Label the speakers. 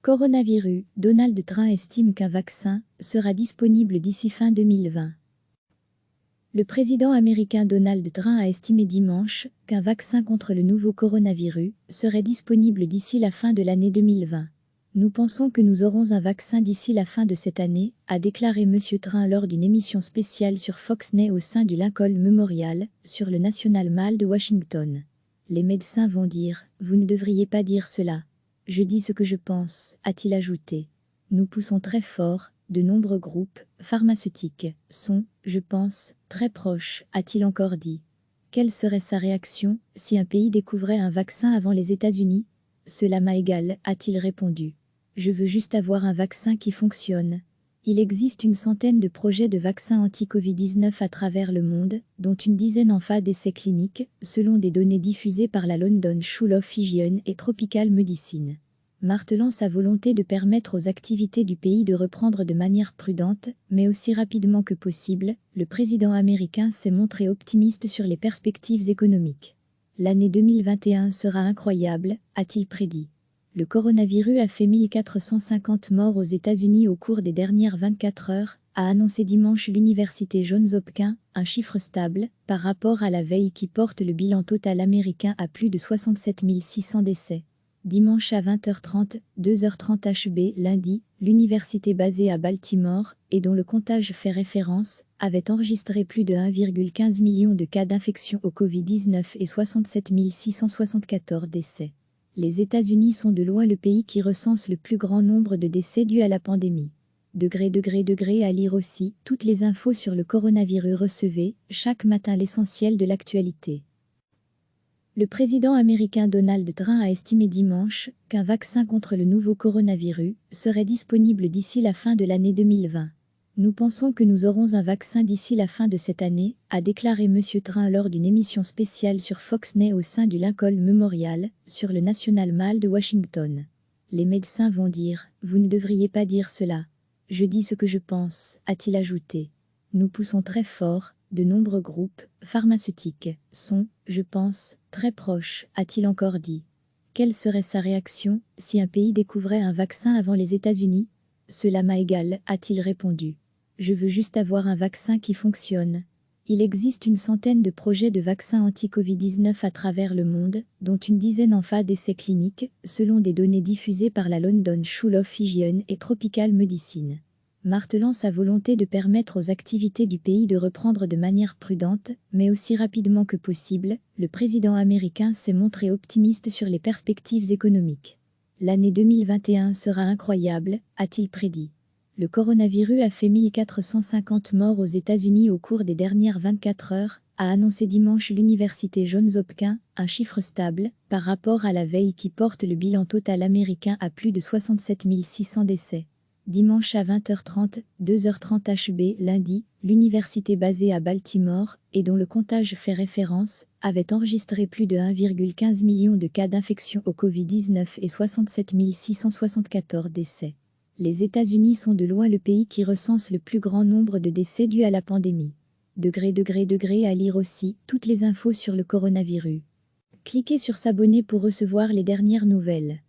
Speaker 1: Coronavirus, Donald Trump estime qu'un vaccin sera disponible d'ici fin 2020. Le président américain Donald Trump a estimé dimanche qu'un vaccin contre le nouveau coronavirus serait disponible d'ici la fin de l'année 2020. Nous pensons que nous aurons un vaccin d'ici la fin de cette année, a déclaré M. Trump lors d'une émission spéciale sur Fox News au sein du Lincoln Memorial, sur le National Mall de Washington. Les médecins vont dire « Vous ne devriez pas dire cela. Je dis ce que je pense », a-t-il ajouté. Nous poussons très fort, de nombreux groupes pharmaceutiques sont, je pense, très proches, a-t-il encore dit. Quelle serait sa réaction si un pays découvrait un vaccin avant les États-Unis? Cela m'a égal, a-t-il répondu. Je veux juste avoir un vaccin qui fonctionne. Il existe une centaine de projets de vaccins anti-Covid-19 à travers le monde, dont une dizaine en phase d'essais cliniques, selon des données diffusées par la London School of Hygiene et Tropical Medicine. Martelant sa volonté de permettre aux activités du pays de reprendre de manière prudente, mais aussi rapidement que possible, le président américain s'est montré optimiste sur les perspectives économiques. L'année 2021 sera incroyable, a-t-il prédit. Le coronavirus a fait 1450 morts aux États-Unis au cours des dernières 24 heures, a annoncé dimanche l'université Johns Hopkins, un chiffre stable, par rapport à la veille qui porte le bilan total américain à plus de 67 600 décès. Dimanche à 20h30, 2h30 HB, lundi, l'université basée à Baltimore, et dont le comptage fait référence, avait enregistré plus de 1,15 million de cas d'infection au Covid-19 et 67 674 décès. Les États-Unis sont de loin le pays qui recense le plus grand nombre de décès dus à la pandémie. À lire aussi, toutes les infos sur le coronavirus. Recevez, chaque matin l'essentiel de l'actualité. Le président américain Donald Trump a estimé dimanche qu'un vaccin contre le nouveau coronavirus serait disponible d'ici la fin de l'année 2020. Nous pensons que nous aurons un vaccin d'ici la fin de cette année, a déclaré M. Trump lors d'une émission spéciale sur Fox News au sein du Lincoln Memorial, sur le National Mall de Washington. Les médecins vont dire « Vous ne devriez pas dire cela. Je dis ce que je pense », a-t-il ajouté. Nous poussons très fort, de nombreux groupes pharmaceutiques sont, je pense, très proches, a-t-il encore dit. Quelle serait sa réaction si un pays découvrait un vaccin avant les États-Unis? Cela m'a égal, a-t-il répondu. Je veux juste avoir un vaccin qui fonctionne. Il existe une centaine de projets de vaccins anti-Covid-19 à travers le monde, dont une dizaine en phase d'essais cliniques, selon des données diffusées par la London School of Hygiene et Tropical Medicine. Martelant sa volonté de permettre aux activités du pays de reprendre de manière prudente, mais aussi rapidement que possible, le président américain s'est montré optimiste sur les perspectives économiques. L'année 2021 sera incroyable, a-t-il prédit. Le coronavirus a fait 1450 morts aux États-Unis au cours des dernières 24 heures, a annoncé dimanche l'université Johns Hopkins, un chiffre stable, par rapport à la veille qui porte le bilan total américain à plus de 67 600 décès. Dimanche à 20h30, 2h30 HB, lundi, l'université basée à Baltimore, et dont le comptage fait référence, avait enregistré plus de 1,15 million de cas d'infection au Covid-19 et 67 674 décès. Les États-Unis sont de loin le pays qui recense le plus grand nombre de décès dus à la pandémie. À lire aussi, toutes les infos sur le coronavirus. Cliquez sur s'abonner pour recevoir les dernières nouvelles.